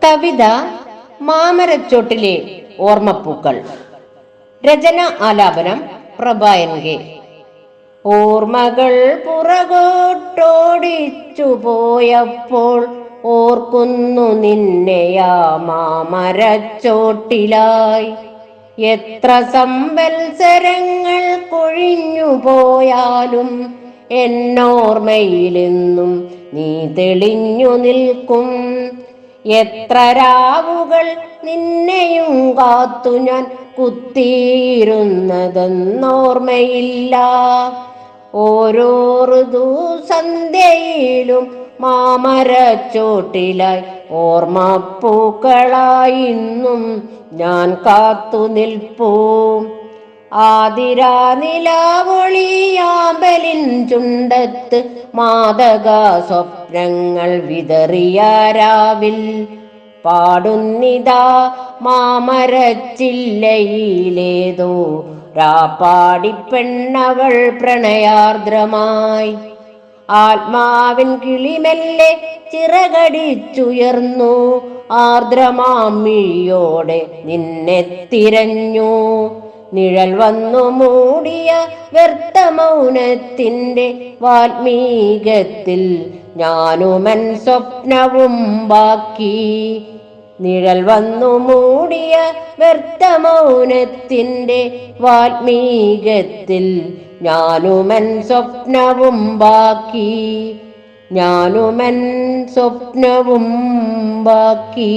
കവിത മാമരച്ചോട്ടിലെ ഓർമ്മപ്പൂക്കൾ. രചന ആലാപനം പ്രഭായൻ കെ. ഓർമ്മകൾ പുറകോട്ടോടിച്ചു പോയപ്പോൾ ഓർക്കുന്നു നിന്നെയാ മാമരച്ചോട്ടിലായി. എത്ര സംവത്സരങ്ങൾ കൊഴിഞ്ഞു പോയാലും എന്നോർമ്മയിലെന്നും നീ തെളിഞ്ഞു നിൽക്കും. എത്ര രാവുകൾ നിന്നെയും കാത്തു ഞാൻ കുത്തിയിരുന്നതെന്നോർമ്മയില്ല. ഓരോ ഋതു സന്ധ്യയിലും മാമരച്ചോട്ടിലായി ഓർമ്മപ്പൂക്കളായിന്നും ഞാൻ കാത്തു നിൽപ്പൂ. ആതിരാ നിലാവൊളിയാമ്പലിൻ ചുണ്ടത്ത് മാദക സ്വപ്നങ്ങൾ വിതറിയ രാവിൽ പാടുന്നിതാ മാമരച്ചില്ലയിലേതോ രാപ്പാടിപ്പെണ്ണവൾ പ്രണയാർദ്രമായി. ആത്മാവിൻ കിളിമെല്ലെ ചിറകടിച്ചുയർന്നു ആർദ്രമാമിഴിയോടെ നിന്നെ തിരഞ്ഞു. നിഴൽ വന്നു മൂടിയ വ്യർത്ഥമൗനത്തിൻ്റെ വാൽമീകത്തിൽ ഞാനുമൻ സ്വപ്നവും ബാക്കി. നിഴൽ വന്നു മൂടിയ വ്യർത്ഥമൗനത്തിൻ്റെ വാൽമീകത്തിൽ ഞാനുമൻ സ്വപ്നവും ബാക്കി. ഞാനുമൻ സ്വപ്നവും ബാക്കി.